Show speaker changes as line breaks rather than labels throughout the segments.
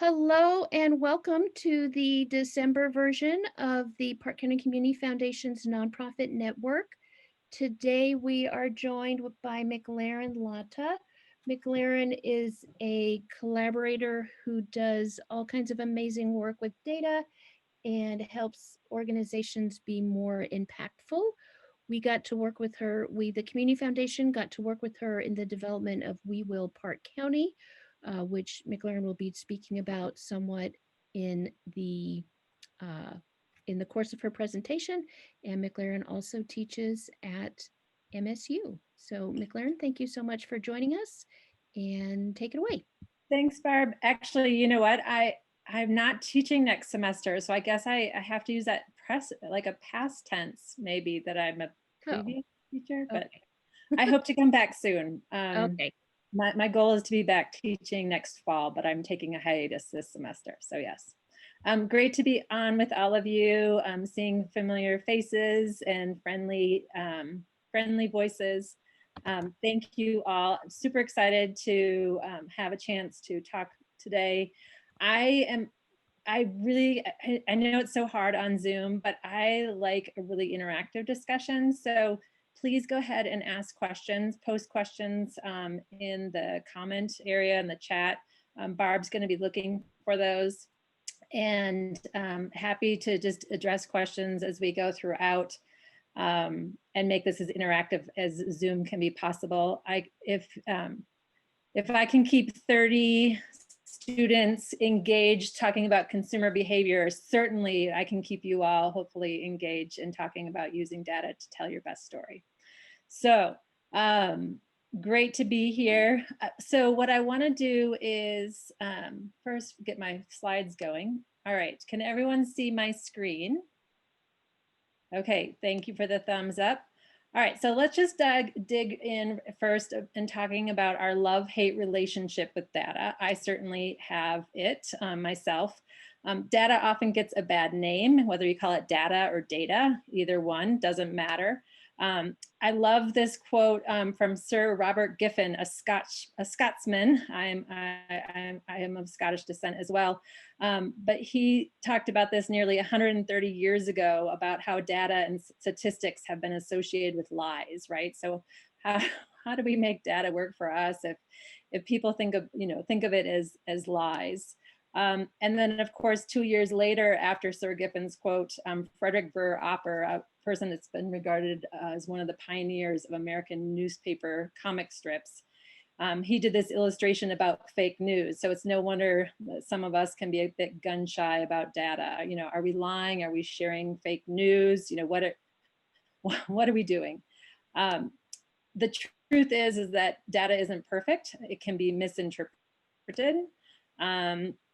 Hello and welcome to the December version of the Park County Community Foundation's nonprofit network. Today we are joined by Maclaren Lata. Maclaren is a collaborator who does all kinds of amazing work with data and helps organizations be more impactful. We got to work with her, the Community Foundation, got to work with her in the development of We Will Park County, which Maclaren will be speaking about somewhat in the uh, in the course of her presentation. And Maclaren also teaches at MSU. So Maclaren, thank you so much for joining us and take it away.
Thanks, Barb. Actually, you know what? I'm not teaching next semester, so I guess I have to use that like a past tense, maybe, that I'm a previous teacher, but
Okay.
I hope to come back soon.
Okay.
My goal is to be back teaching next fall, but I'm taking a hiatus this semester, so yes. Great to be on with all of you, seeing familiar faces and friendly voices. Thank you all. I'm super excited to have a chance to talk today. I know it's so hard on Zoom, but I like a really interactive discussion. So please go ahead and ask questions, post questions in the comment area in the chat. Barb's going to be looking for those, and happy to just address questions as we go throughout. And make this as interactive as Zoom can be possible. If I can keep 30 students engaged talking about consumer behavior, certainly I can keep you all hopefully engaged in talking about using data to tell your best story. So great to be here. So what I want to do is first get my slides going. All right, can everyone see my screen? Okay, thank you for the thumbs up. All right, so let's just dig in first in talking about our love-hate relationship with data. I certainly have it myself. Data often gets a bad name, whether you call it data or data, either one, doesn't matter. I love this quote from Sir Robert Giffen, a Scotsman. I am of Scottish descent as well. But he talked about this nearly 130 years ago about how data and statistics have been associated with lies, right? So how do we make data work for us if people think of it as lies? And then, of course, 2 years later, after Sir Giffen's quote, Frederick Burr Opper, a person that's been regarded as one of the pioneers of American newspaper comic strips, he did this illustration about fake news. So it's no wonder that some of us can be a bit gun shy about data. Are we lying? Are we sharing fake news? What are we doing? The truth is that data isn't perfect. It can be misinterpreted.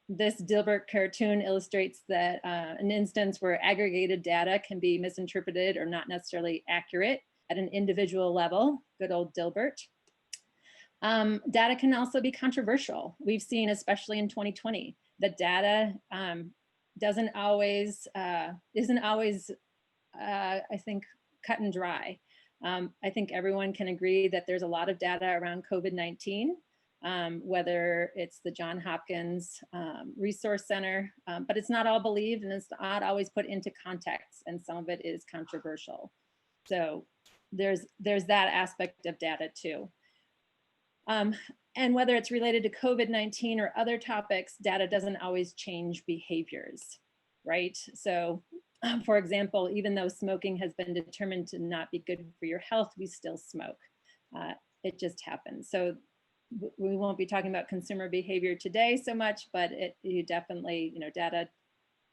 This Dilbert cartoon illustrates that an instance where aggregated data can be misinterpreted or not necessarily accurate at an individual level. Good old Dilbert. Data can also be controversial. We've seen, especially in 2020, that data isn't always, I think, cut and dry. I think everyone can agree that there's a lot of data around COVID-19. Whether it's the Johns Hopkins Resource Center, but it's not all believed and it's not always put into context, and some of it is controversial. So there's that aspect of data too. And whether it's related to COVID-19 or other topics, data doesn't always change behaviors, right? So for example, even though smoking has been determined to not be good for your health, we still smoke. It just happens. So we won't be talking about consumer behavior today so much, but you definitely, data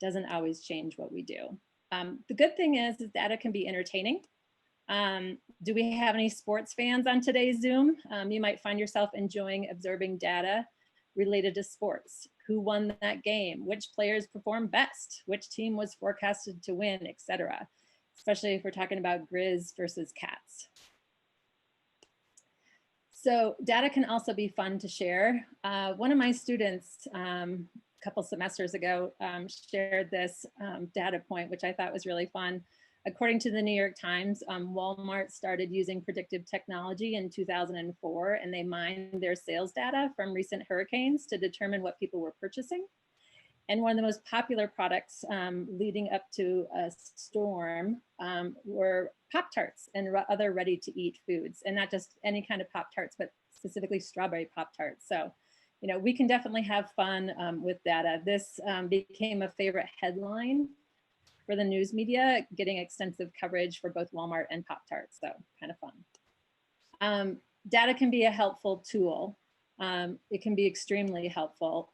doesn't always change what we do. The good thing is data can be entertaining. Do we have any sports fans on today's Zoom? You might find yourself enjoying observing data related to sports. Who won that game? Which players performed best? Which team was forecasted to win, etc. Especially if we're talking about Grizz versus Cats. So data can also be fun to share. One of my students a couple semesters ago shared this data point, which I thought was really fun. According to the New York Times, Walmart started using predictive technology in 2004, and they mined their sales data from recent hurricanes to determine what people were purchasing. And one of the most popular products leading up to a storm were Pop-Tarts and other ready-to-eat foods, and not just any kind of Pop-Tarts, but specifically strawberry Pop-Tarts. So, you know, we can definitely have fun with data. This became a favorite headline for the news media, getting extensive coverage for both Walmart and Pop-Tarts, so kind of fun. Data can be a helpful tool. It can be extremely helpful.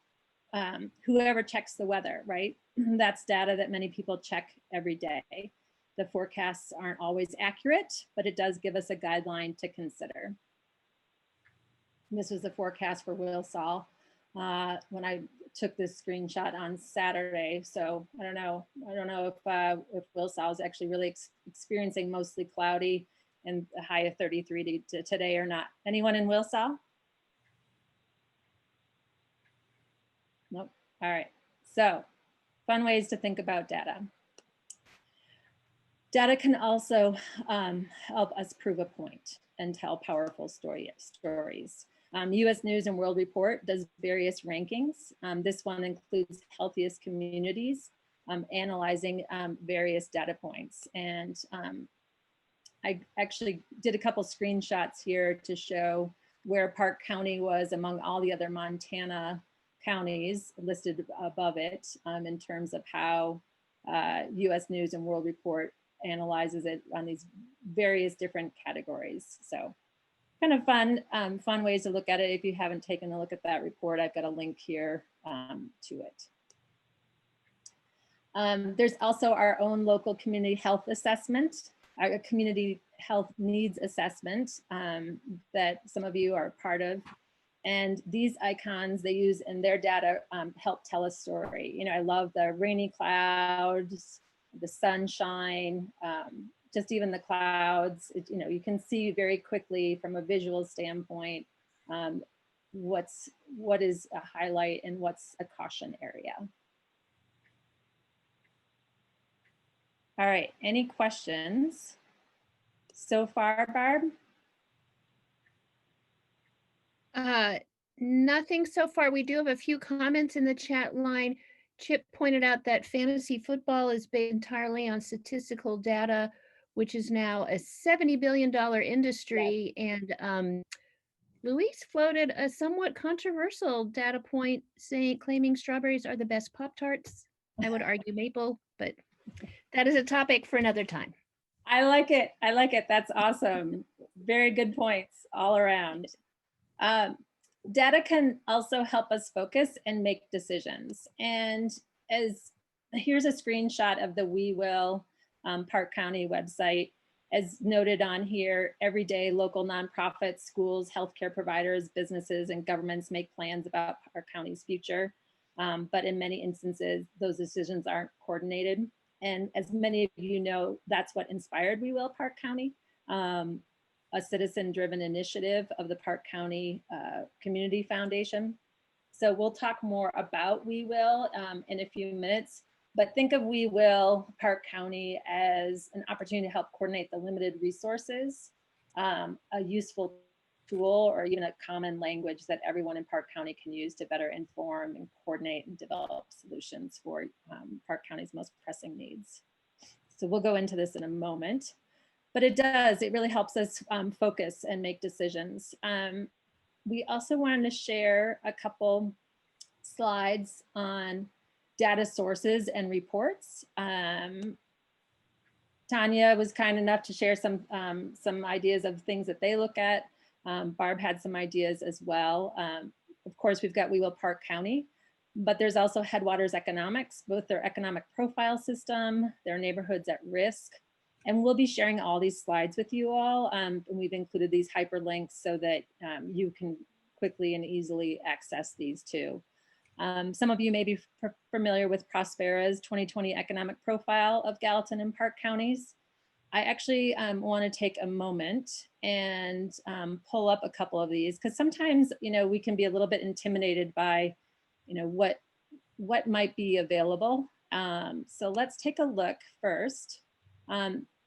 Whoever checks the weather, right? That's data that many people check every day. The forecasts aren't always accurate, but it does give us a guideline to consider. This was the forecast for Wilsall when I took this screenshot on Saturday. So I don't know if Wilsall is actually really experiencing mostly cloudy and a high of 33 today or not. Anyone in Wilsall? Nope. All right. So fun ways to think about data. Data can also help us prove a point and tell powerful stories. US News and World Report does various rankings. This one includes healthiest communities, analyzing various data points. And I actually did a couple screenshots here to show where Park County was among all the other Montana counties listed above it in terms of how US News and World Report analyzes it on these various different categories. So kind of fun ways to look at it. If you haven't taken a look at that report, I've got a link here to it. There's also our own local community health assessment, our community health needs assessment that some of you are part of. And these icons they use in their data help tell a story. You know, I love the rainy clouds, the sunshine, just even the clouds. You know, you can see very quickly from a visual standpoint what is a highlight and what's a caution area. All right, any questions so far, Barb?
Nothing so far. We do have a few comments in the chat line. Chip pointed out that fantasy football is based entirely on statistical data, which is now a $70 billion industry. Yes. And Luis floated a somewhat controversial data point claiming strawberries are the best Pop-Tarts. I would argue maple, but that is a topic for another time.
I like it. I like it. That's awesome. Very good points all around. Data can also help us focus and make decisions. And here's a screenshot of the We Will Park County website. As noted on here, every day local nonprofits, schools, healthcare providers, businesses, and governments make plans about Park County's future. But in many instances, those decisions aren't coordinated. And as many of you know, that's what inspired We Will Park County, a citizen-driven initiative of the Park County Community Foundation. So we'll talk more about We Will in a few minutes, but think of We Will Park County as an opportunity to help coordinate the limited resources, a useful tool, or even a common language that everyone in Park County can use to better inform and coordinate and develop solutions for Park County's most pressing needs. So we'll go into this in a moment. But it really helps us focus and make decisions. We also wanted to share a couple slides on data sources and reports. Tanya was kind enough to share some ideas of things that they look at. Barb had some ideas as well. Of course, we've got We Will Park County, but there's also Headwaters Economics, both their economic profile system, their neighborhoods at risk. And we'll be sharing all these slides with you all. And we've included these hyperlinks so that you can quickly and easily access these too. Some of you may be familiar with Prospera's 2020 economic profile of Gallatin and Park counties. I actually want to take a moment and pull up a couple of these, because sometimes, you know, we can be a little bit intimidated by, you know, what might be available. So let's take a look first.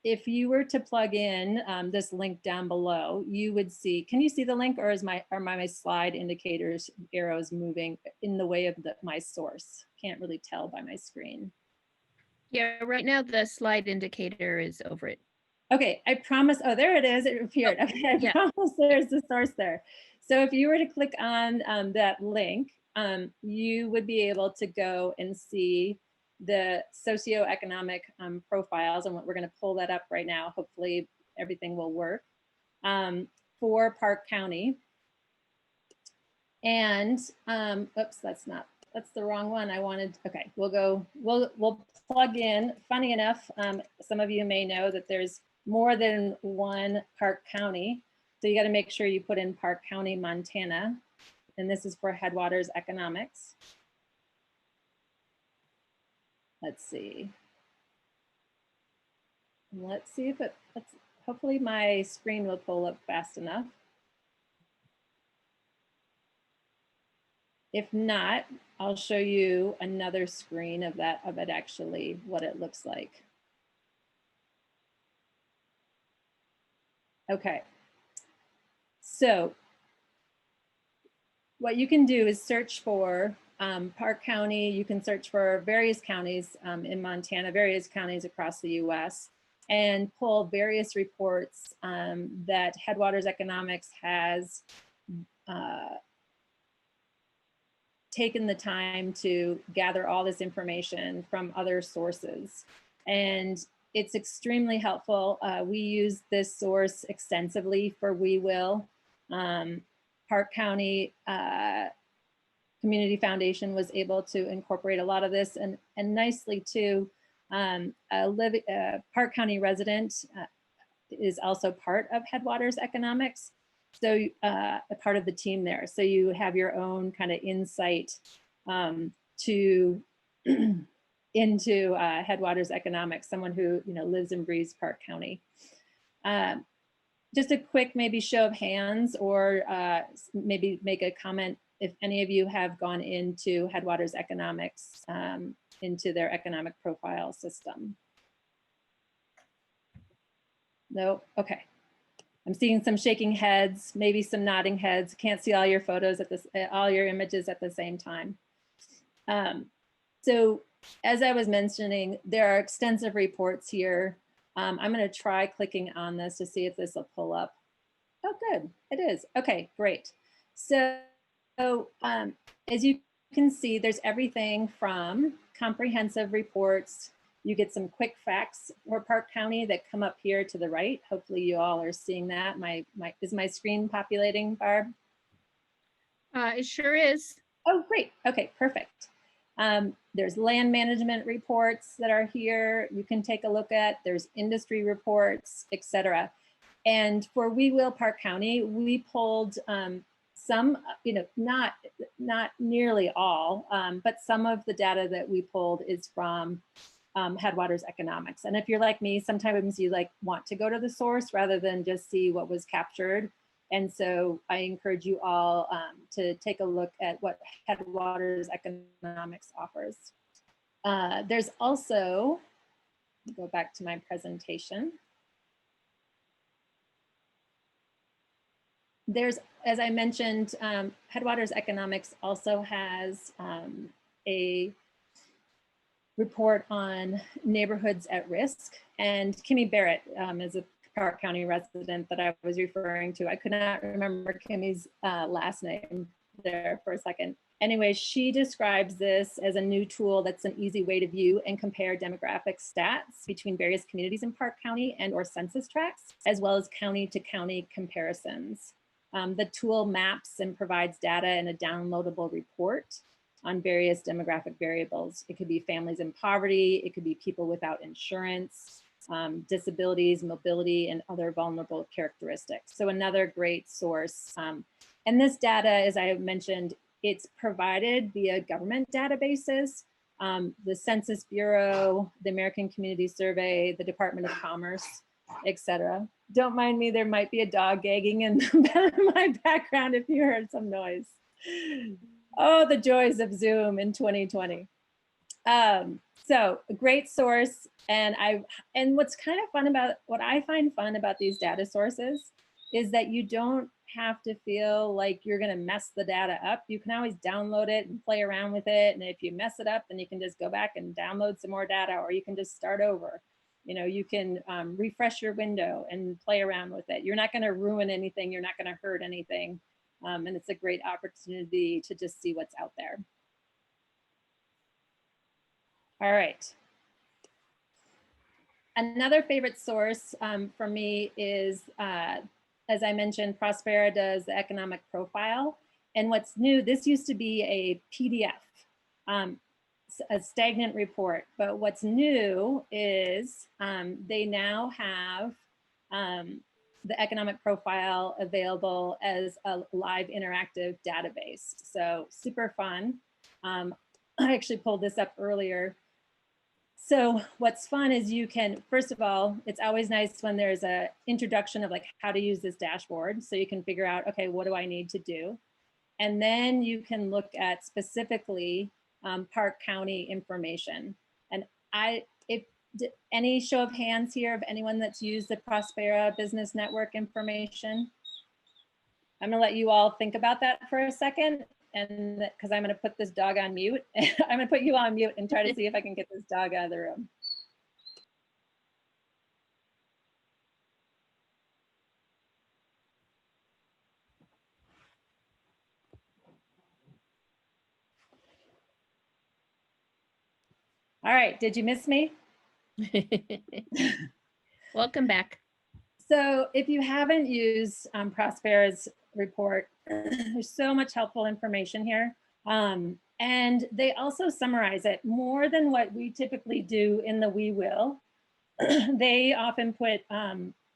If you were to plug in this link down below, you would see, can you see the link, or are my slide indicators arrows moving in the way of my source? Can't really tell by my screen.
Yeah, right now the slide indicator is over it.
Okay, I promise. Oh, there it is. It appeared. Okay, I promise there's the source there. So if you were to click on that link, you would be able to go and see the socioeconomic profiles, and we're going to pull that up right now. Hopefully everything will work for Park County. And oops, that's the wrong one. I wanted. Okay, we'll plug in. Funny enough, some of you may know that there's more than one Park County. So you got to make sure you put in Park County, Montana. And this is for Headwaters Economics. Let's see. Let's see if hopefully my screen will pull up fast enough. If not, I'll show you another screen of it actually, what it looks like. Okay. So what you can do is search for Park County. You can search for various counties in Montana, various counties across the US, and pull various reports that Headwaters Economics has taken the time to gather all this information from other sources. And it's extremely helpful. We use this source extensively for We Will. Park County Community Foundation was able to incorporate a lot of this, and nicely too. A Park County resident is also part of Headwaters Economics, so a part of the team there. So you have your own kind of insight into Headwaters Economics, someone who lives and breathes Park County. Just a quick maybe show of hands, or maybe make a comment if any of you have gone into Headwaters Economics, into their economic profile system. No, okay. I'm seeing some shaking heads, maybe some nodding heads. Can't see all your photos all your images at the same time. So as I was mentioning, there are extensive reports here. I'm going to try clicking on this to see if this will pull up. Oh, good. It is. Okay, great. So as you can see, there's everything from comprehensive reports. You get some quick facts for Park County that come up here to the right. Hopefully you all are seeing that. Is my screen populating, Barb?
It sure is.
Oh, great. Okay, perfect. There's land management reports that are here. You can take a look at. There's industry reports, etc. And for We Will Park County, we pulled some, not nearly all, but some of the data that we pulled is from Headwaters Economics. And if you're like me, sometimes you want to go to the source rather than just see what was captured. And so I encourage you all to take a look at what Headwaters Economics offers. There's also, go back to my presentation. There's, as I mentioned, Headwaters Economics also has a report on neighborhoods at risk. And Kimmy Barrett is a Park County resident that I was referring to. I could not remember Kimmy's last name there for a second. Anyway, she describes this as a new tool that's an easy way to view and compare demographic stats between various communities in Park County and or census tracts, as well as county to county comparisons. The tool maps and provides data in a downloadable report on various demographic variables. It could be families in poverty, it could be people without insurance, disabilities, mobility, and other vulnerable characteristics. So another great source. And this data, as I mentioned, it's provided via government databases, the Census Bureau, the American Community Survey, the Department of Commerce, etc. Don't mind me, there might be a dog gagging in my background if you heard some noise. Oh, the joys of Zoom in 2020. So a great source. And what's kind of fun about, what I find fun about these data sources is that you don't have to feel like you're going to mess the data up. You can always download it and play around with it. And if you mess it up, then you can just go back and download some more data, or you can just start over. You know, you can refresh your window and play around with it. You're not going to ruin anything. You're not going to hurt anything. And it's a great opportunity to just see what's out there. All right. Another favorite source for me is, as I mentioned, Prospera does the economic profile. And what's new, this used to be a PDF, a stagnant report. But what's new is they now have the economic profile available as a live interactive database. So super fun. I actually pulled this up earlier. So what's fun is you can, first of all, it's always nice when there's a introduction of like how to use this dashboard. So you can figure out, okay, what do I need to do? And then you can look at specifically Park County information. And if any show of hands here of anyone that's used the Prospera Business Network information, I'm gonna let you all think about that for a second. And because I'm going to put this dog on mute, I'm going to put you on mute and try to see if I can get this dog out of the room. All right, did you miss me?
Welcome back.
So if you haven't used Prospera's report, there's so much helpful information here. And they also summarize it more than what we typically do in the We Will. They often put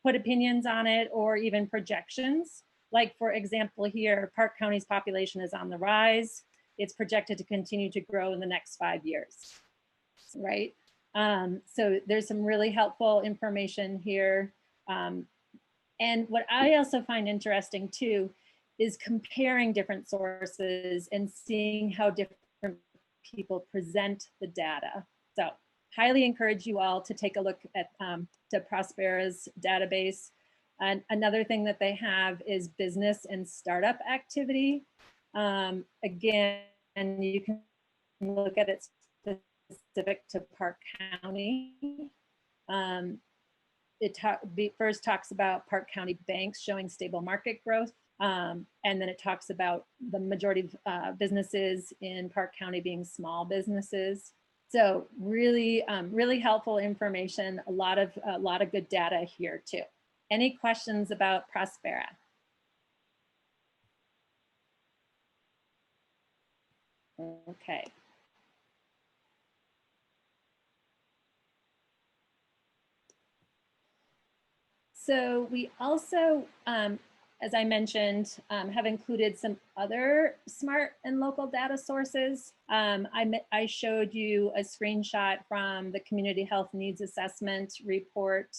opinions on it, or even projections. Like, for example, here, Park County's population is on the rise. It's projected to continue to grow in the next 5 years, right? So there's some really helpful information here. And what I also find interesting too is comparing different sources and seeing how different people present the data. So highly encourage you all to take a look at to Prospera's database. And another thing that they have is business and startup activity. Again, you can look at it specific to Park County. It first talks about Park County banks showing stable market growth. And then it talks about the majority of businesses in Park County being small businesses. So really, really helpful information. A lot of good data here too. Any questions about Prospera? Okay. So we also, as I mentioned, have included some other smart and local data sources. I showed you a screenshot from the Community Health Needs Assessment report.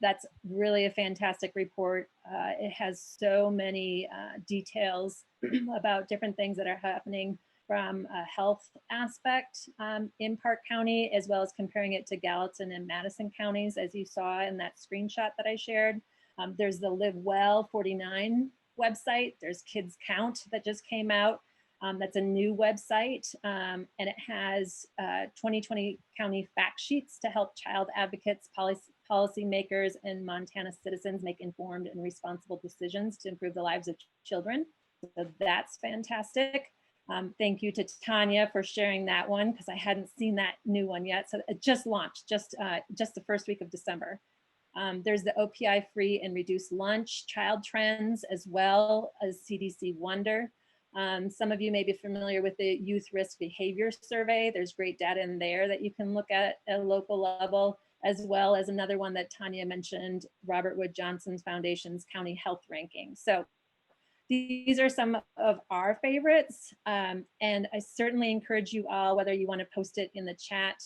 That's really a fantastic report. It has so many details about different things that are happening from a health aspect in Park County, as well as comparing it to Gallatin and Madison counties, as you saw in that screenshot that I shared. There's the Live Well 49 website. There's Kids Count that just came out. That's a new website, and it has 2020 county fact sheets to help child advocates, policymakers, and Montana citizens make informed and responsible decisions to improve the lives of children. So that's fantastic. Thank you to Tanya for sharing that one, because I hadn't seen that new one yet. So it just launched just the first week of December. There's the OPI free and reduced lunch child trends, as well as CDC Wonder. Some of you may be familiar with the Youth Risk Behavior Survey. There's great data in there that you can look at a local level, as well as another one that Tanya mentioned, Robert Wood Johnson Foundation's County Health Ranking. So these are some of our favorites, and I certainly encourage you all, whether you want to post it in the chat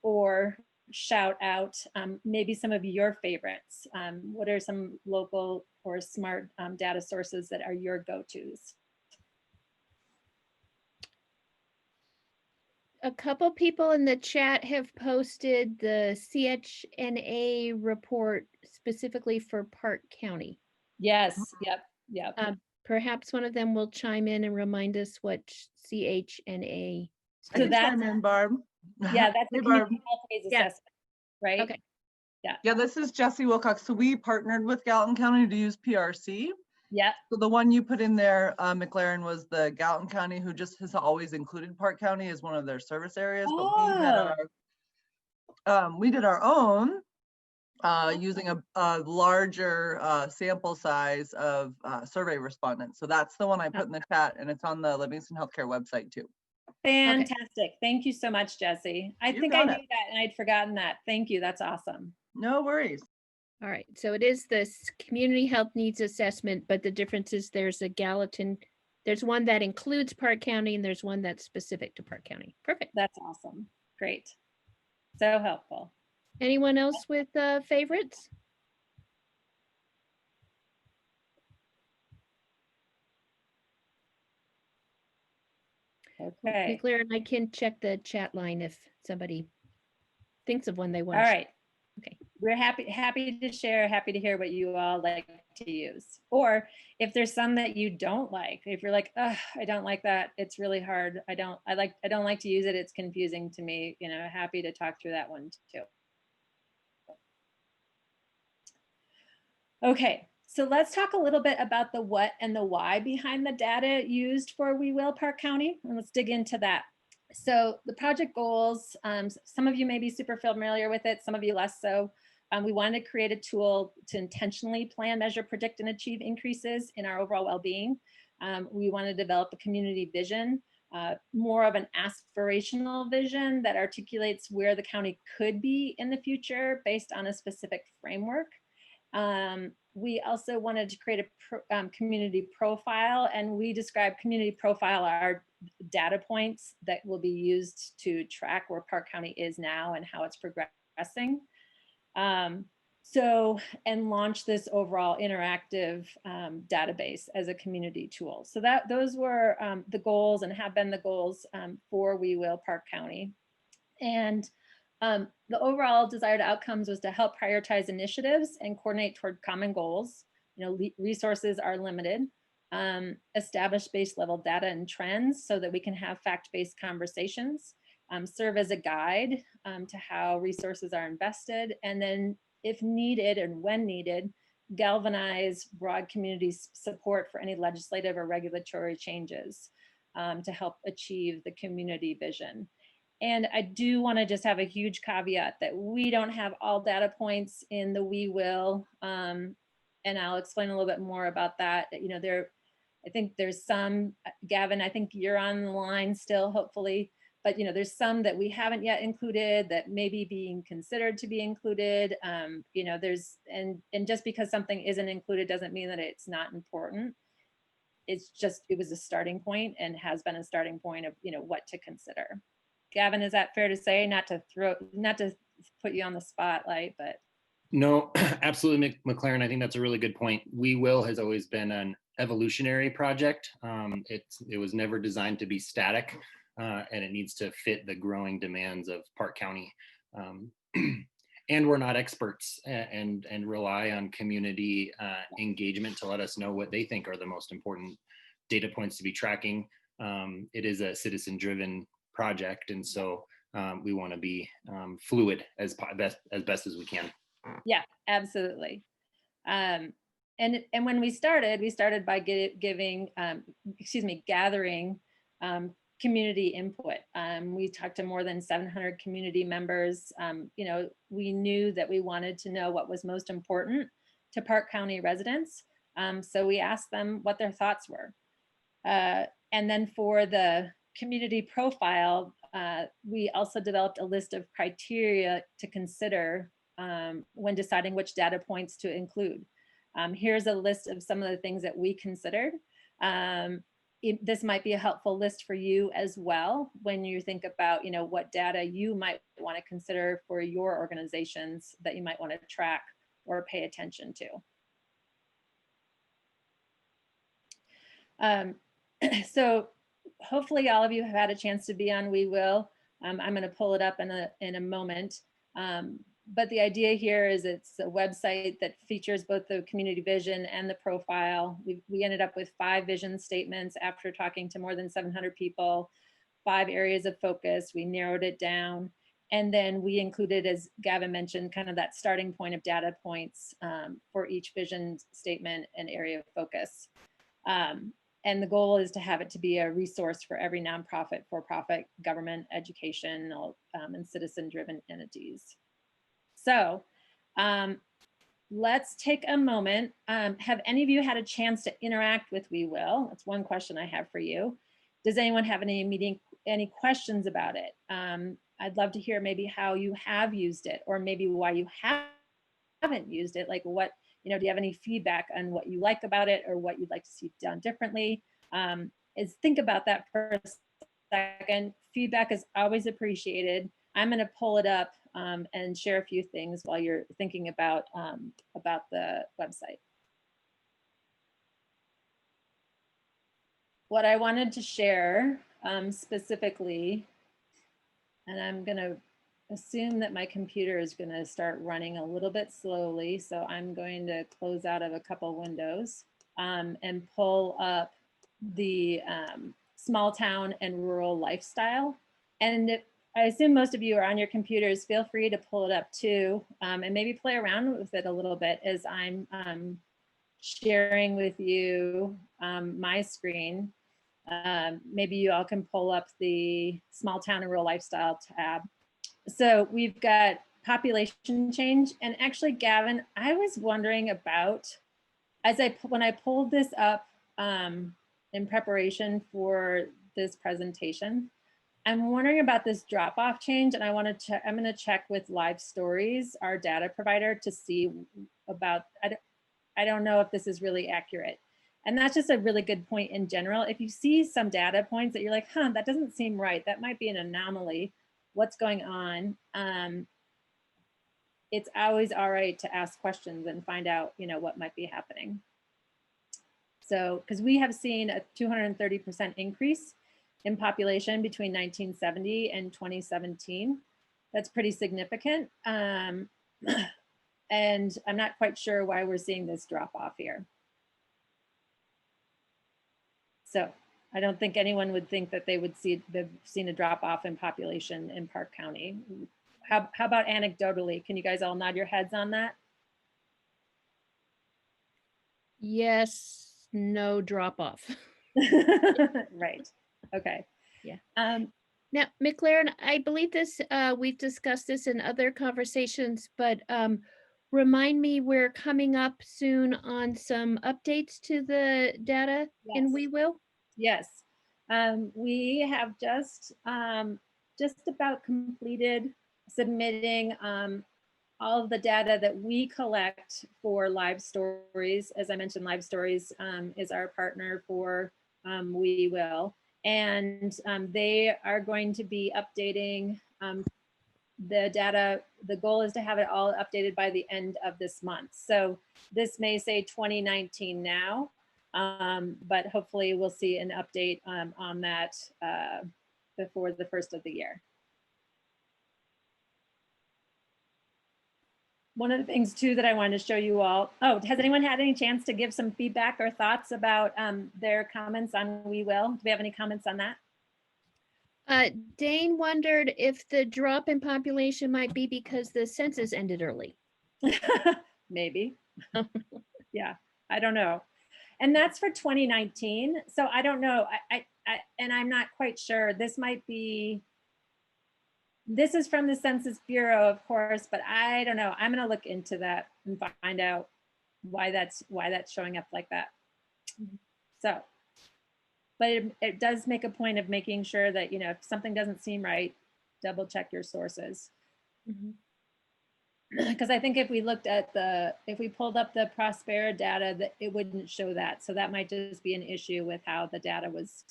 or shout out maybe some of your favorites. What are some local or smart data sources that are your go-tos?
A couple people in the chat have posted the CHNA report specifically for Park County.
Yes, yep, yep.
Perhaps one of them will chime in and remind us what CHNA.
I
So
can
that's,
chime in, Barb.
yeah, that's the
Hey, Barb.
community health phase
Yeah.
assessment, right?
Okay.
Yeah, this is Jesse Wilcox. So we partnered with Gallatin County to use PRC.
Yep.
So the one you put in there, Maclaren, was the Gallatin County, who just has always included Park County as one of their service areas. But we did our own using a larger sample size of survey respondents. So that's the one I put in the chat, and it's on the Livingston Healthcare website too.
Fantastic. Thank you so much, Jesse. I
You
think I
got
knew
it.
that and I'd forgotten that. Thank you. That's awesome.
No worries.
All right, so it is this community health needs assessment, but the difference is there's a Gallatin, there's one that includes Park County and there's one that's specific to Park County. Perfect.
That's awesome. Great. So helpful.
Anyone else with favorites?
Okay.
Clear, and I can check the chat line if somebody thinks of one they want.
All right.
Okay.
We're happy to share, happy to hear what you all like to use. Or if there's some that you don't like, if you're like, oh, I don't like that, it's really hard. I don't like to use it. It's confusing to me. You know, happy to talk through that one too. Okay, so let's talk a little bit about the what and the why behind the data used for We Will Park County, and let's dig into that. So the project goals, some of you may be super familiar with it, some of you less so. We wanted to create a tool to intentionally plan, measure, predict, and achieve increases in our overall well-being. We want to develop a community vision, more of an aspirational vision that articulates where the county could be in the future based on a specific framework. We also wanted to create a community profile, and we describe community profile are data points that will be used to track where Park County is now and how it's progressing. And launch this overall interactive database as a community tool. So those were the goals and have been the goals for We Will Park County. And the overall desired outcomes was to help prioritize initiatives and coordinate toward common goals. You know, resources are limited. Establish base level data and trends so that we can have fact-based conversations. Serve as a guide to how resources are invested, and then if needed and when needed, galvanize broad community support for any legislative or regulatory changes to help achieve the community vision. And I do want to just have a huge caveat that we don't have all data points in the We Will, and I'll explain a little bit more about that. You know, I think there's some, Gavin, I think you're on the line still, hopefully, but you know, there's some that we haven't yet included that may be being considered to be included. You know, and just because something isn't included doesn't mean that it's not important. It's just, it was a starting point and has been a starting point of, you know, what to consider. Gavin, is that fair to say? Not to put you on the spotlight, but.
No, absolutely, Maclaren. I think that's a really good point. We Will has always been an evolutionary project. It was never designed to be static, and it needs to fit the growing demands of Park County. And we're not experts and rely on community engagement to let us know what they think are the most important data points to be tracking. It is a citizen-driven project, and so we want to be fluid as best as we can.
Yeah, absolutely. And when we started by gathering community input. We talked to more than 700 community members. You know, we knew that we wanted to know what was most important to Park County residents. So we asked them what their thoughts were. And then for the community profile, we also developed a list of criteria to consider when deciding which data points to include. Here's a list of some of the things that we considered. This might be a helpful list for you as well when you think about, you know, what data you might want to consider for your organizations that you might want to track or pay attention to. So hopefully all of you have had a chance to be on We Will. I'm going to pull it up in a moment. But the idea here is it's a website that features both the community vision and the profile. We ended up with 5 vision statements after talking to more than 700 people, 5 areas of focus. We narrowed it down. And then we included, as Gavin mentioned, kind of that starting point of data points for each vision statement and area of focus. And the goal is to have it to be a resource for every nonprofit, for-profit, government, educational, and citizen-driven entities. So let's take a moment. Have any of you had a chance to interact with We Will? That's one question I have for you. Does anyone have any questions about it? I'd love to hear maybe how you have used it, or maybe why you haven't used it. Like what, do you have any feedback on what you like about it or what you'd like to see done differently? Think about that for a second. Feedback is always appreciated. I'm going to pull it up and share a few things while you're thinking about the website. What I wanted to share specifically, and I'm going to assume that my computer is going to start running a little bit slowly, so I'm going to close out of a couple windows and pull up the small town and rural lifestyle. And I assume most of you are on your computers. Feel free to pull it up too, and maybe play around with it a little bit as I'm sharing with you my screen. Maybe you all can pull up the small town and rural lifestyle tab. So we've got population change. And actually, Gavin, I was wondering about, when I pulled this up in preparation for this presentation, I'm wondering about this drop-off change, and I'm going to check with Live Stories, our data provider, to see about, I don't know if this is really accurate. And that's just a really good point in general. If you see some data points that you're like, that doesn't seem right, that might be an anomaly, what's going on? It's always all right to ask questions and find out, what might be happening. So, because we have seen a 230% increase in population between 1970 and 2017. That's pretty significant. And I'm not quite sure why we're seeing this drop off here. So I don't think anyone would think that they've seen a drop off in population in Park County. How about anecdotally? Can you guys all nod your heads on that?
Yes, no drop off.
Right. Okay.
Yeah. Now, Maclaren, I believe this, we've discussed this in other conversations, but remind me, we're coming up soon on some updates to the data in We Will?
Yes. We have just about completed submitting all of the data that we collect for Live Stories. As I mentioned, Live Stories is our partner for We Will. And they are going to be updating the data. The goal is to have it all updated by the end of this month. So this may say 2019 now, but hopefully we'll see an update on that before the first of the year. One of the things too that I wanted to show you all, has anyone had any chance to give some feedback or thoughts about their comments on We Will? Do we have any comments on that?
Dane wondered if the drop in population might be because the census ended early.
Maybe. Yeah, I don't know. And that's for 2019. So I don't know. And I'm not quite sure. This is from the Census Bureau, of course, but I don't know. I'm going to look into that and find out why that's showing up like that. So, but it does make a point of making sure that, if something doesn't seem right, double check your sources. Because I think if we pulled up the Prospera data, that it wouldn't show that. So that might just be an issue with how the data was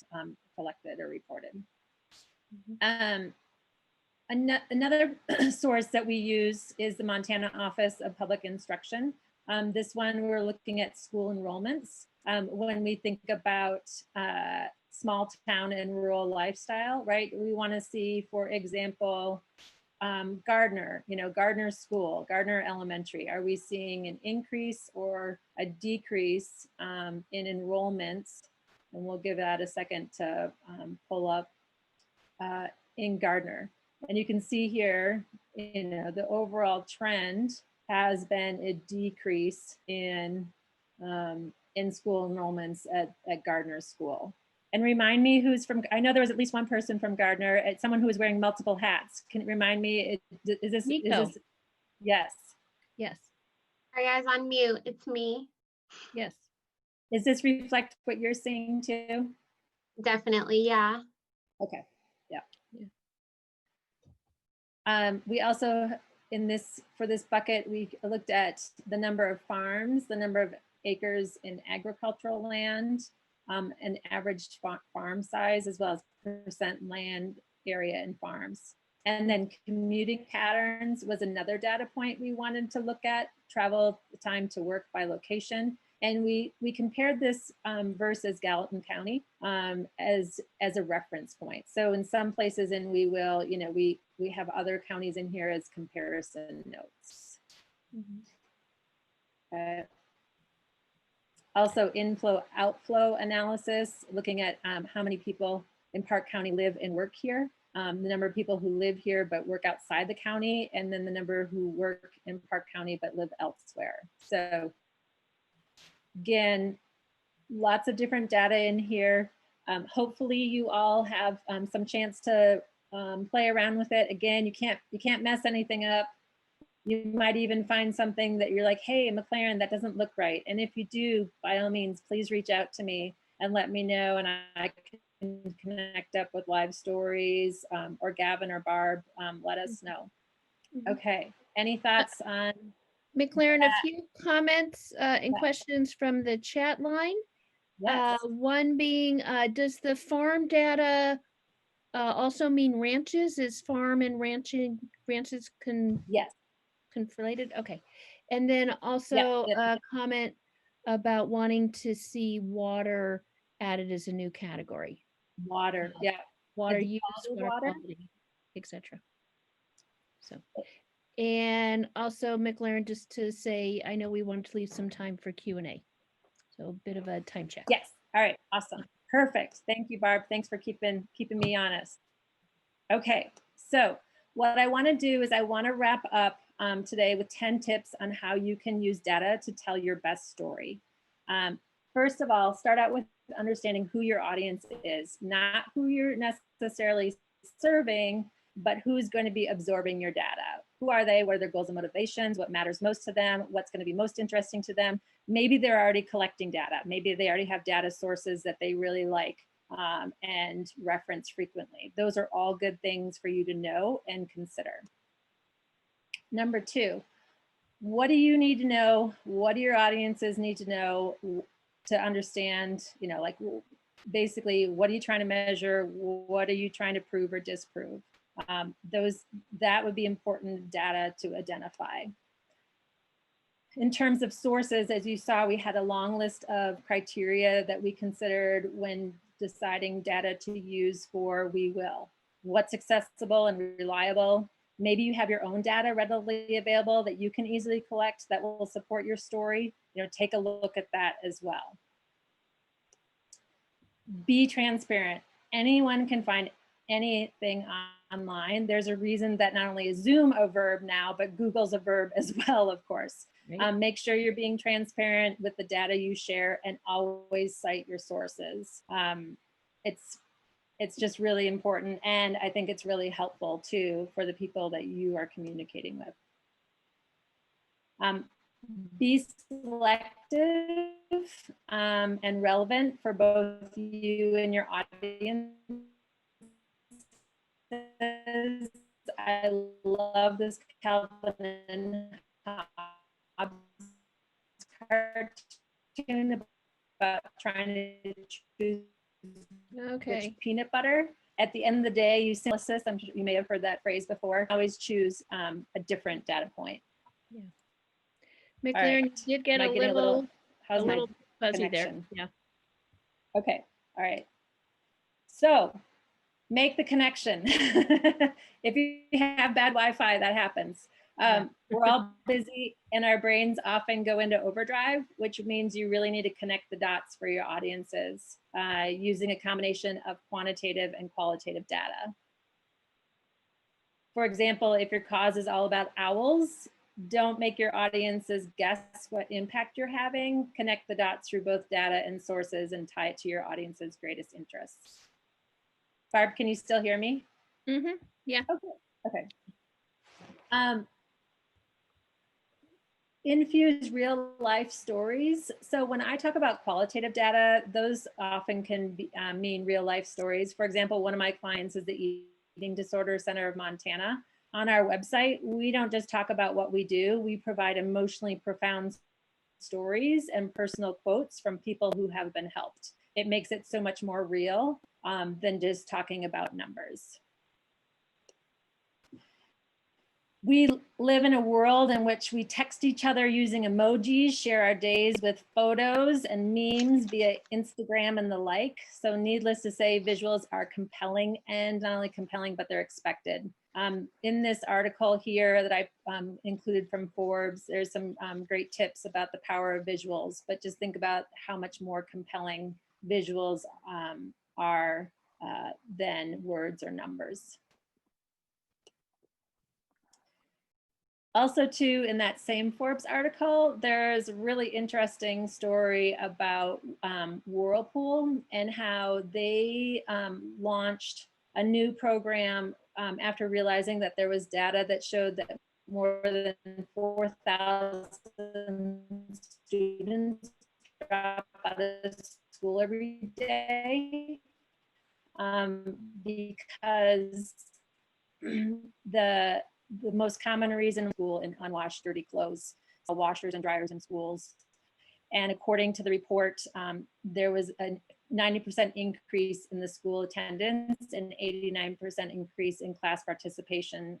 collected or reported. Another source that we use is the Montana Office of Public Instruction. This one, we're looking at school enrollments. When we think about small town and rural lifestyle, right? We want to see, for example, Gardner, Gardner School, Gardner Elementary. Are we seeing an increase or a decrease in enrollments? And we'll give that a second to pull up in Gardner. And you can see here, the overall trend has been a decrease in school enrollments at Gardner School. And remind me who's from, I know there was at least one person from Gardner, someone who was wearing multiple hats. Can it remind me, is this,
Nico.
Yes.
Yes.
Are you guys on mute? It's me.
Yes.
Does this reflect what you're seeing too?
Definitely, yeah.
Okay, yeah. We also, for this bucket, we looked at the number of farms, the number of acres in agricultural land, and averaged farm size, as well as percent land area in farms. And then commuting patterns was another data point we wanted to look at, travel time to work by location. And we compared this versus Gallatin County as a reference point. So in some places, and we will, we have other counties in here as comparison notes. Also inflow outflow analysis, looking at how many people in Park County live and work here, the number of people who live here but work outside the county, and then the number who work in Park County but live elsewhere. So again, lots of different data in here. Hopefully you all have some chance to play around with it. Again, you can't mess anything up. You might even find something that you're like, hey, Maclaren, that doesn't look right. And if you do, by all means, please reach out to me and let me know, and I can connect up with Live Stories or Gavin or Barb. Let us know. Okay, any thoughts on?
Maclaren, a few comments and questions from the chat line.
Yes.
One being, does the farm data also mean ranches? Is farm and ranches
Yes.
conflated? Okay. And then also a comment about wanting to see water added as a new category.
Water, yeah.
Water use, water quality, etc. So, and also Maclaren, just to say, I know we want to leave some time for Q&A. So a bit of a time check.
Yes. All right. Awesome. Perfect. Thank you, Barb. Thanks for keeping me honest. Okay. So what I want to do is I want to wrap up today with 10 tips on how you can use data to tell your best story. First of all, start out with understanding who your audience is, not who you're necessarily serving, but who's going to be absorbing your data. Who are they? What are their goals and motivations? What matters most to them? What's going to be most interesting to them? Maybe they're already collecting data. Maybe they already have data sources that they really like and reference frequently. Those are all good things for you to know and consider. Number two, what do you need to know? What do your audiences need to know to understand, like basically, what are you trying to measure? What are you trying to prove or disprove? That would be important data to identify. In terms of sources, as you saw, we had a long list of criteria that we considered when deciding data to use for We Will. What's accessible and reliable? Maybe you have your own data readily available that you can easily collect that will support your story. Take a look at that as well. Be transparent. Anyone can find anything online. There's a reason that not only is Zoom a verb now, but Google's a verb as well, of course. Right. Make sure you're being transparent with the data you share and always cite your sources. It's just really important. And I think it's really helpful too for the people that you are communicating with. Be selective and relevant for both you and your audience. I love this Calvin and cartoon about trying to choose which peanut butter. At the end of the day, you synthesis, I'm sure you may have heard that phrase before, always choose a different data point.
Yeah. Maclaren, right. You did get a little fuzzy
connection?
there. Yeah.
Okay. All right. So make the connection. If you have bad Wi-Fi, that happens. We're all busy and our brains often go into overdrive, which means you really need to connect the dots for your audiences using a combination of quantitative and qualitative data. For example, if your cause is all about owls, don't make your audiences guess what impact you're having. Connect the dots through both data and sources and tie it to your audience's greatest interests. Barb, can you still hear me?
Mm-hmm. Yeah.
Okay. Infuse real life stories. So when I talk about qualitative data, those often can be, mean real life stories. For example, one of my clients is the Eating Disorder Center of Montana. On our website, we don't just talk about what we do, we provide emotionally profound stories and personal quotes from people who have been helped. It makes it so much more real than just talking about numbers. We live in a world in which we text each other using emojis, share our days with photos and memes via Instagram and the like. So needless to say, visuals are compelling, and not only compelling, but they're expected. In this article here that I included from Forbes, there's some great tips about the power of visuals, but just think about how much more compelling visuals are than words or numbers. Also, too, in that same Forbes article, there's a really interesting story about Whirlpool and how they launched a new program after realizing that there was data that showed that more than 4,000 students drop out of school every day because the most common reason school in unwashed dirty clothes, so washers and dryers in schools. And according to the report, there was a 90% increase in the school attendance and 89% increase in class participation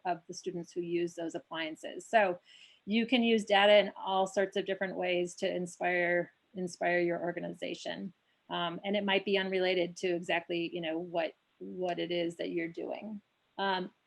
of the students who use those appliances. So you can use data in all sorts of different ways to inspire your organization. And it might be unrelated to exactly, you know, what it is that you're doing.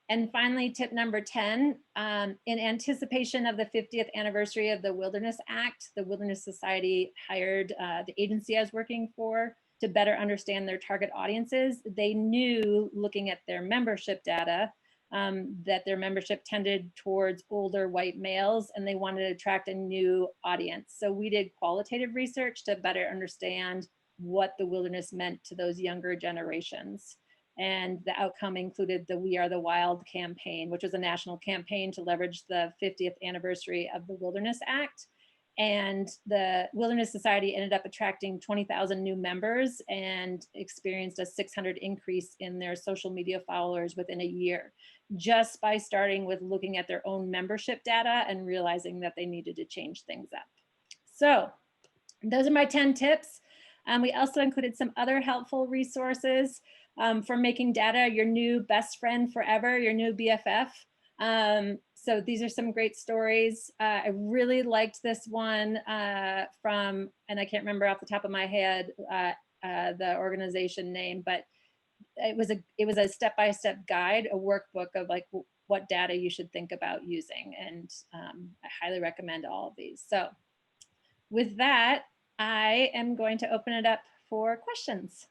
And finally, tip number 10, in anticipation of the 50th anniversary of the Wilderness Act, the Wilderness Society hired the agency I was working for to better understand their target audiences. They knew, looking at their membership data, that their membership tended towards older white males, and they wanted to attract a new audience. So we did qualitative research to better understand what the wilderness meant to those younger generations. And the outcome included the We Are the Wild campaign, which was a national campaign to leverage the 50th anniversary of the Wilderness Act. And the Wilderness Society ended up attracting 20,000 new members and experienced a 600 increase in their social media followers within a year, just by starting with looking at their own membership data and realizing that they needed to change things up. So those are my 10 tips. We also included some other helpful resources for making data your new best friend forever, your new BFF. So these are some great stories. I really liked this one from, and I can't remember off the top of my head the organization name, but it was a step-by-step guide, a workbook of like what data you should think about using. And I highly recommend all of these. So with that, I am going to open it up for questions.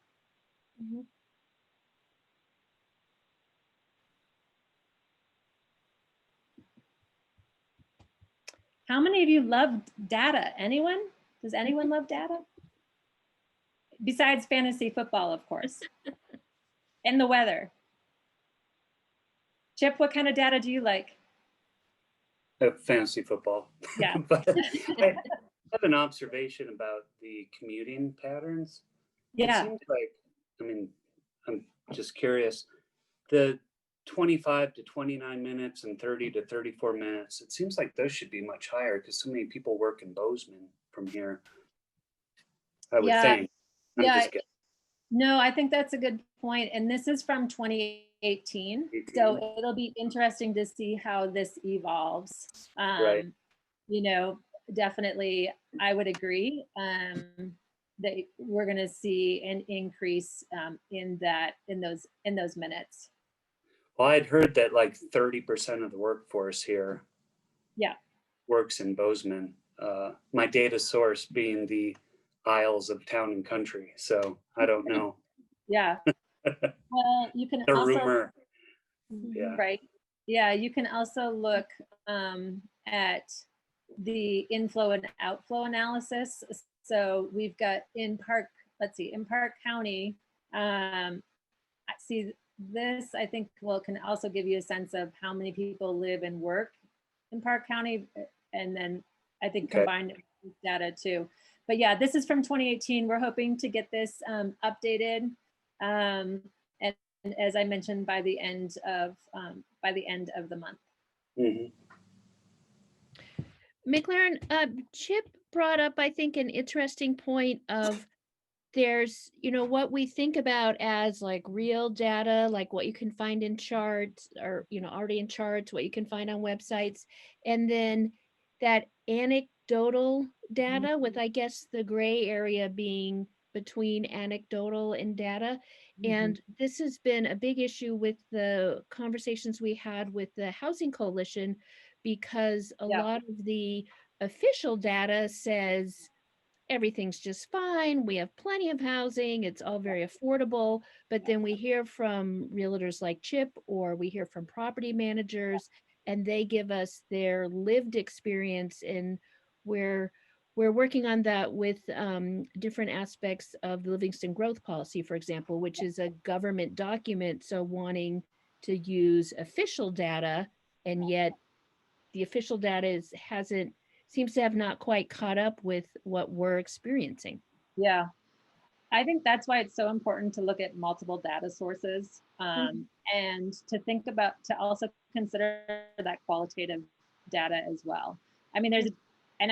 Mm-hmm.
How many of you love data? Anyone? Does anyone love data? Besides fantasy football, of course. And the weather. Chip, what kind of data do you like?
Fantasy football.
Yeah.
But I have an observation about the commuting patterns.
Yeah.
It seems like, I mean, I'm just curious, the 25 to 29 minutes and 30 to 34 minutes, it seems like those should be much higher because so many people work in Bozeman from here, I would think. I'm just guessing.
No, I think that's a good point. And this is from 2018. So it'll be interesting to see how this evolves.
Right.
You know, definitely, I would agree. we're going to see an increase in those minutes.
Well, I'd heard that like 30% of the workforce here
Yeah.
works in Bozeman. My data source being the Isles of Town and Country. So I don't know.
Yeah. Well, you can
The
also,
rumor. Yeah.
right. Yeah, you can also look at the inflow and outflow analysis. So we've got in Park County, see this, I think, can also give you a sense of how many people live and work in Park County. And then I think combined data too. But yeah, this is from 2018. We're hoping to get this updated. And as I mentioned, by the end of the month.
Mm-hmm.
Maclaren, Chip brought up, I think, an interesting point of there's, what we think about as like real data, like what you can find in charts or, already in charts, what you can find on websites, and then that anecdotal data with, I guess, the gray area being between anecdotal and data. And this has been a big issue with the conversations we had with the Housing Coalition, because a lot of the official data says everything's just fine. We have plenty of housing. It's all very affordable. But then we hear from realtors like Chip, or we hear from property managers, and they give us their lived experience. And we're working on that with different aspects of the Livingston Growth Policy, for example, which is a government document. So wanting to use official data, and yet the official data seems to have not quite caught up with what we're experiencing.
Yeah, I think that's why it's so important to look at multiple data sources and to also consider that qualitative data as well. I mean, I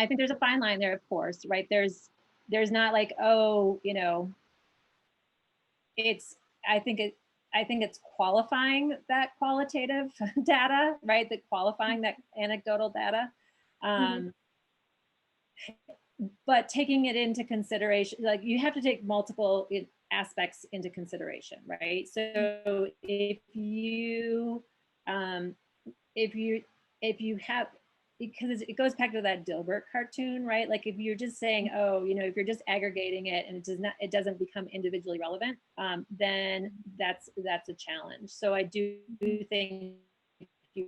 think there's a fine line there, of course, right? There's not like, I think it's qualifying that qualitative data, right? That qualifying that anecdotal data. But taking it into consideration, like you have to take multiple aspects into consideration, right? So if you have, because it goes back to that Dilbert cartoon, right? Like if you're just saying, if you're just aggregating it and it doesn't become individually relevant, then that's a challenge. So I do think you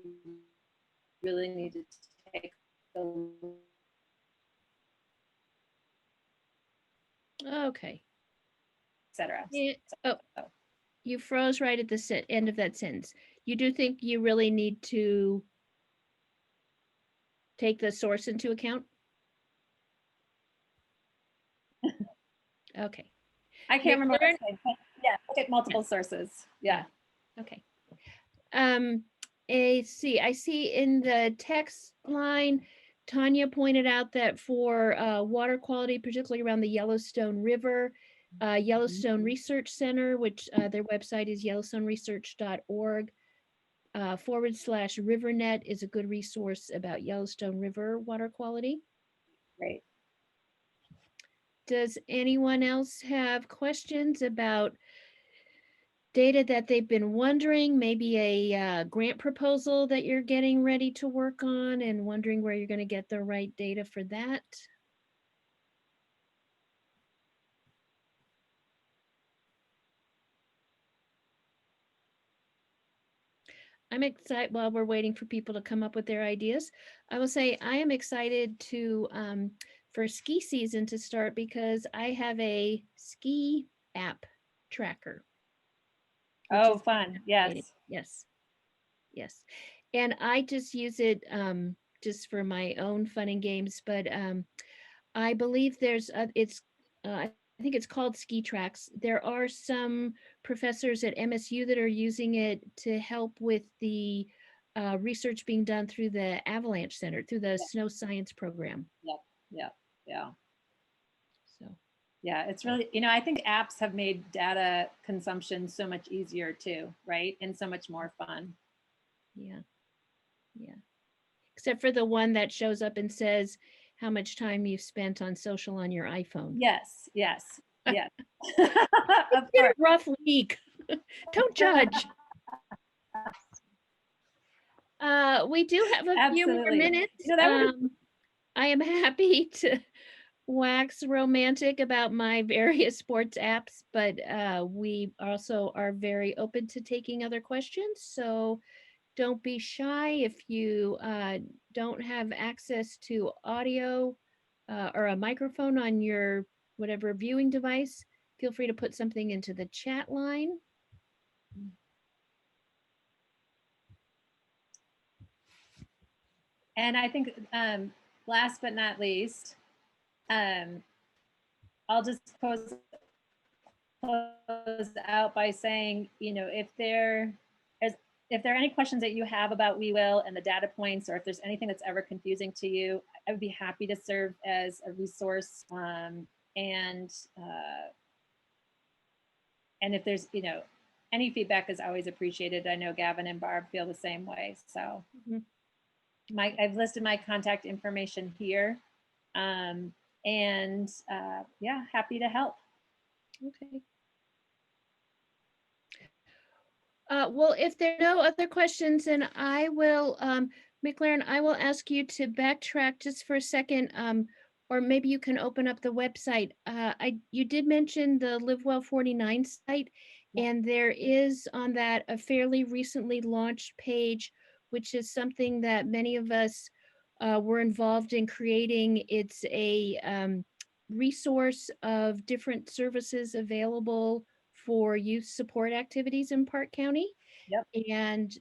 really need to take a
Okay.
etc.
Yeah. Oh, you froze right at the end of that sentence. You do think you really need to take the source into account? Okay.
I can't remember what I said, but yeah, look at multiple sources. Yeah.
Okay. I see in the text line, Tanya pointed out that for water quality, particularly around the Yellowstone River, Yellowstone Research Center, which their website is yellowstoneresearch.org /RiverNet is a good resource about Yellowstone River water quality.
Great.
Does anyone else have questions about data that they've been wondering, maybe a grant proposal that you're getting ready to work on and wondering where you're going to get the right data for that? I'm excited. While we're waiting for people to come up with their ideas, I will say I am excited to for ski season to start, because I have a ski app tracker.
Oh, fun. Yes.
Yes. And I just use it just for my own fun and games, but I believe there's I think it's called Ski Tracks. There are some professors at MSU that are using it to help with the research being done through the Avalanche Center, through the Snow Science program.
Yeah.
So.
Yeah, it's really, I think apps have made data consumption so much easier too, right? And so much more fun.
Yeah. Except for the one that shows up and says, how much time you've spent on social on your iPhone.
Yes, yes, yes. Of
It's been
course.
a rough week. Don't judge. We do have a few more
Absolutely.
minutes.
You know, that would
I am happy to wax romantic about my various sports apps, but we also are very open to taking other questions. So don't be shy if you don't have access to audio or a microphone on your whatever viewing device. Feel free to put something into the chat line.
And I think last but not least, I'll just close out by saying, you know, if there are any questions that you have about We Will and the data points, or if there's anything that's ever confusing to you, I would be happy to serve as a resource. And if there's, you know, any feedback is always appreciated. I know Gavin and Barb feel the same way. So I've listed my contact information here. Yeah, happy to help.
Okay. Well, if there are no other questions, then I will, Maclaren, I will ask you to backtrack just for a second, or maybe you can open up the website. You did mention the Live Well 49 site, and there is on that a fairly recently launched page, which is something that many of us were involved in creating. It's a resource of different services available for youth support activities in Park County.
Yep.
And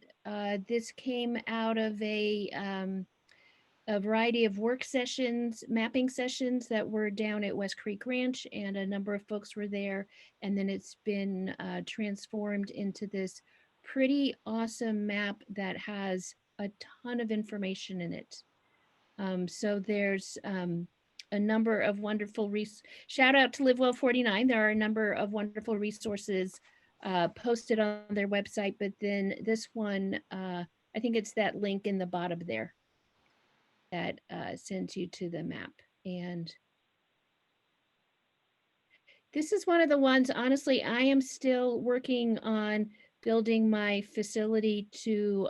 this came out of a variety of work sessions, mapping sessions that were down at West Creek Ranch, and a number of folks were there. And then it's been transformed into this pretty awesome map that has a ton of information in it. So there's a number of wonderful shout out to Live Well 49. There are a number of wonderful resources posted on their website, but then this one, I think it's that link in the bottom there that sends you to the map. And this is one of the ones, honestly, I am still working on building my facility to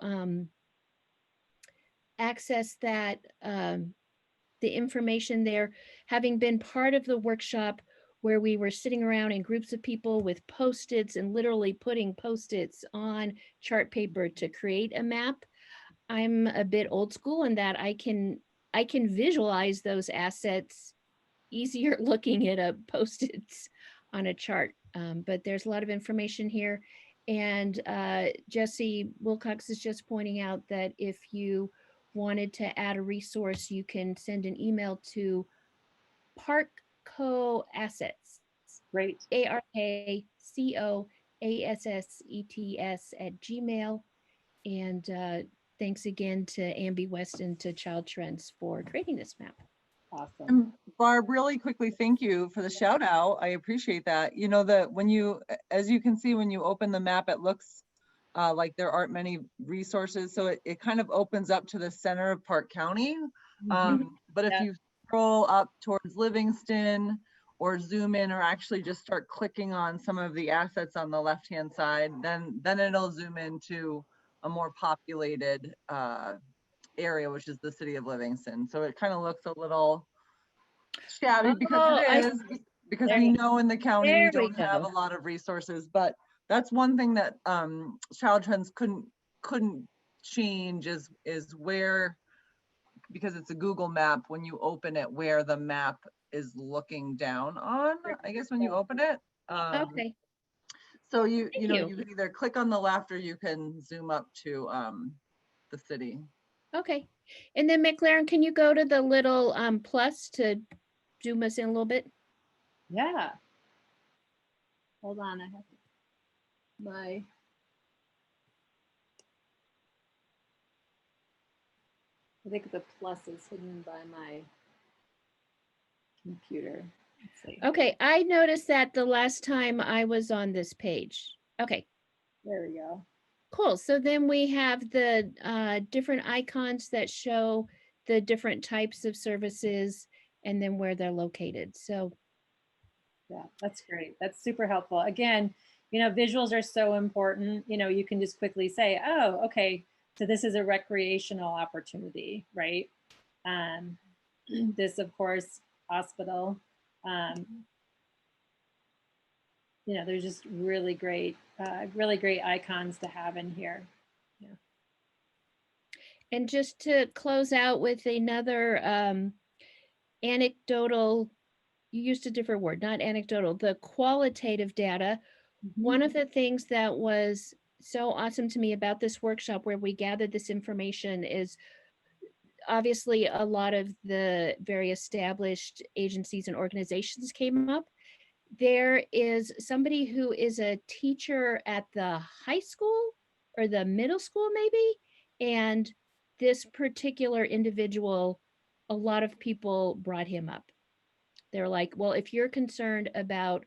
access that the information there, having been part of the workshop where we were sitting around in groups of people with Post-its and literally putting Post-its on chart paper to create a map. I'm a bit old school in that I can visualize those assets easier looking at a Post-its on a chart. But there's a lot of information here. And Jesse Wilcox is just pointing out that if you wanted to add a resource, you can send an email to Parkco Assets.
Great.
ARKCOASSETS@gmail. And thanks again to Ambi West and to Child Trends for creating this map.
Awesome.
And Barb, really quickly, thank you for the shout out. I appreciate that. You know that when you, as you can see, when you open the map, it looks like there aren't many resources. So it kind of opens up to the center of Park County. But if you scroll up towards Livingston or zoom in or actually just start clicking on some of the assets on the left-hand side, then it'll zoom into a more populated area, which is the city of Livingston. So it kind of looks a little shabby because it is, because we know in the county we don't have a lot of resources, but that's one thing that Child Trends couldn't change is where, because it's a Google map, when you open it, where the map is looking down on, I guess, when you open it.
Okay.
So you can either click on the left or you can zoom up to the city.
Okay. And then Maclaren, can you go to the little plus to zoom us in a little bit?
Yeah. Hold on, I have I think the plus is hidden by my computer. Let's see.
Okay, I noticed that the last time I was on this page. Okay.
There we go.
Cool. So then we have the different icons that show the different types of services and then where they're located. So
Yeah, that's great. That's super helpful. Again, visuals are so important. You can just quickly say, oh, okay, so this is a recreational opportunity, right? This, of course, hospital. There's just really great icons to have in here. Yeah.
And just to close out with another anecdotal, you used a different word, not anecdotal, the qualitative data. One of the things that was so awesome to me about this workshop where we gathered this information is obviously a lot of the very established agencies and organizations came up. There is somebody who is a teacher at the high school or the middle school maybe, and this particular individual, a lot of people brought him up. They're like, well, if you're concerned about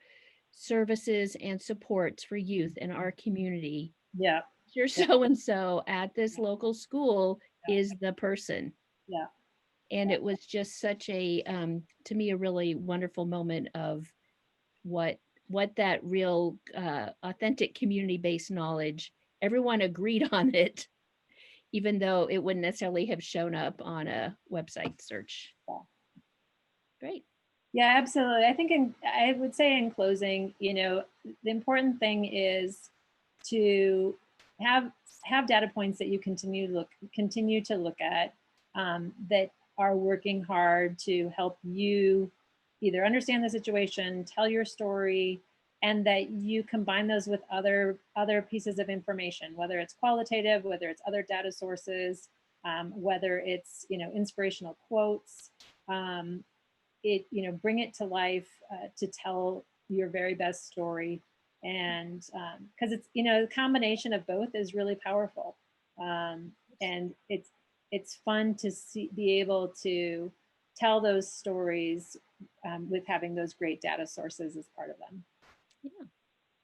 services and supports for youth in our community,
Yeah.
you're so and so at this local school is the person.
Yeah.
And it was just such a to me a really wonderful moment of what that real authentic community-based knowledge, everyone agreed on it, even though it wouldn't necessarily have shown up on a website search.
Yeah.
Great.
Yeah, absolutely. I think I would say in closing, the important thing is to have data points that you continue to look at that are working hard to help you either understand the situation, tell your story, and that you combine those with other pieces of information, whether it's qualitative, whether it's other data sources, whether it's inspirational quotes. Bring it to life to tell your very best story, and because it's a combination of both is really powerful, and it's fun to be able to tell those stories with having those great data sources as part of them.
Yeah.